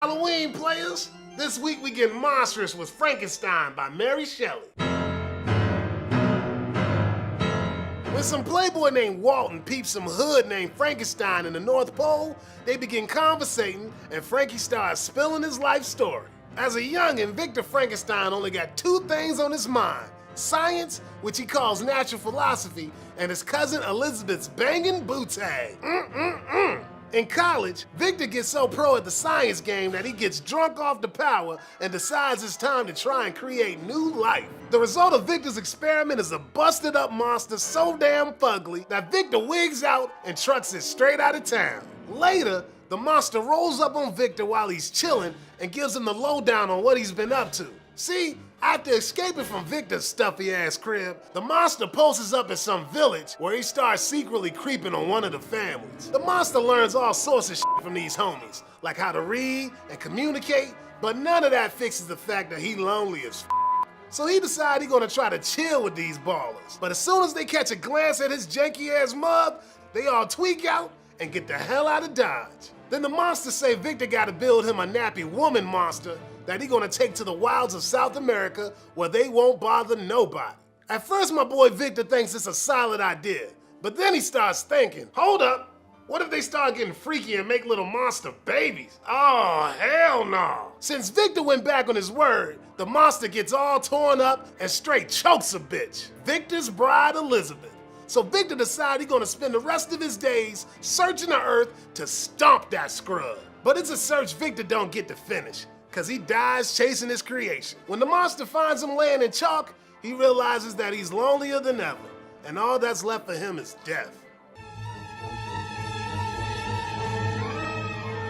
Halloween, players! This week we get monstrous with Frankenstein by Mary Shelley. When some playboy named Walton peeps some hood named Frankenstein in the North Pole, they begin conversating and Frankie starts spilling his life story. As a youngin', Victor Frankenstein only got two things on his mind: science, which he calls natural philosophy, and his cousin Elizabeth's bangin' bootay. In college, Victor gets so pro at the science game that he gets drunk off the power and decides it's time to try and create new life. The result of Victor's experiment is a busted up monster so damn fugly that Victor wigs out and trucks it straight out of town. Later, the monster rolls up on Victor while he's chilling and gives him the lowdown on what he's been up to. See, after escaping from Victor's stuffy ass crib, the monster posts up in some village where he starts secretly creeping on one of the families. The monster learns all sorts of shit from these homies, like how to read and communicate, but none of that fixes the fact that he lonely as f. So he decides he's gonna try to chill with these ballers. But as soon as they catch a glance at his janky ass mug, they all tweak out and get the hell out of Dodge. Then the monsters say Victor gotta build him a nappy woman monster that he gonna take to the wilds of South America where they won't bother nobody. At first my boy Victor thinks it's a solid idea, but then he starts thinking, hold up, what if they start getting freaky and make little monster babies? Oh, hell no. Since Victor went back on his word, the monster gets all torn up and straight chokes a bitch, Victor's bride Elizabeth. So Victor decides he's gonna spend the rest of his days searching the earth to stomp that scrub. But it's a search Victor don't get to finish, cause he dies chasing his creation. When the monster finds him laying in chalk, he realizes that he's lonelier than ever, and all that's left for him is death.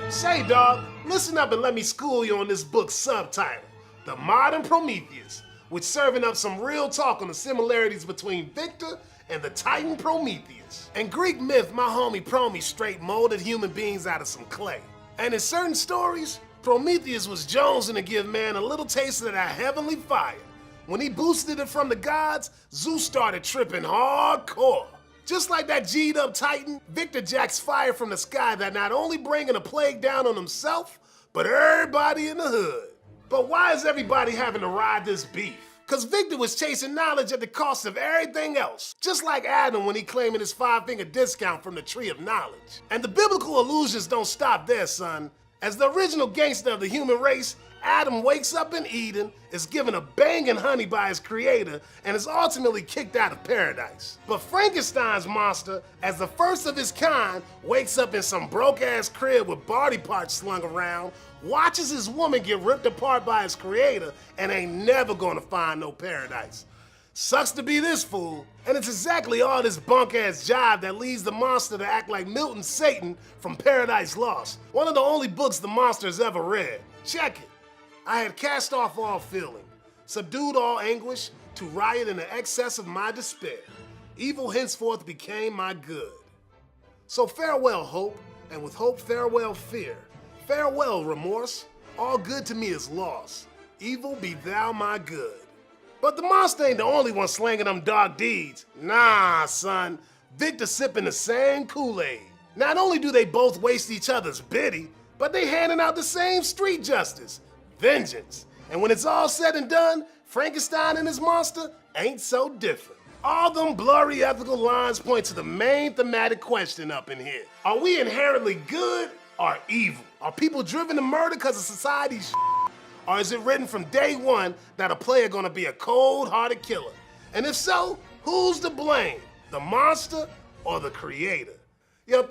Say dog, listen up and let me school you on this book's subtitle, The Modern Prometheus, which serving up some real talk on the similarities between Victor and the Titan Prometheus. In Greek myth, my homie Prome straight molded human beings out of some clay. And in certain stories, Prometheus was jonesing to give man a little taste of that heavenly fire. When he boosted it from the gods, Zeus started tripping hardcore. Just like that G'd up Titan, Victor jacks fire from the sky that not only bringing a plague down on himself, but everybody in the hood. But why is everybody having to ride this beef? Cause Victor was chasing knowledge at the cost of everything else. Just like Adam when he claiming his 5-finger discount from the tree of knowledge. And the biblical allusions don't stop there, son. As the original gangster of the human race, Adam wakes up in Eden, is given a banging honey by his creator, and is ultimately kicked out of paradise. But Frankenstein's monster, as the first of his kind, wakes up in some broke-ass crib with body parts slung around, watches his woman get ripped apart by his creator, and ain't never gonna find no paradise. Sucks to be this fool, and it's exactly all this bunk-ass jive that leads the monster to act like Milton's Satan from Paradise Lost, one of the only books the monster's ever read. Check it. I had cast off all feeling, subdued all anguish, to riot in the excess of my despair. Evil henceforth became my good. So farewell hope, and with hope farewell fear. Farewell remorse, all good to me is lost. Evil be thou my good. But the monster ain't the only one slanging them dark deeds. Nah, son, Victor sipping the same Kool-Aid. Not only do they both waste each other's biddy, but they handing out the same street justice, vengeance. And when it's all said and done, Frankenstein and his monster ain't so different. All them blurry ethical lines point to the main thematic question up in here. Are we inherently good or evil? Are people driven to murder because of society's or is it written from day one that a player gonna be a cold-hearted killer? And if so, who's to blame? The monster or the creator? Yo,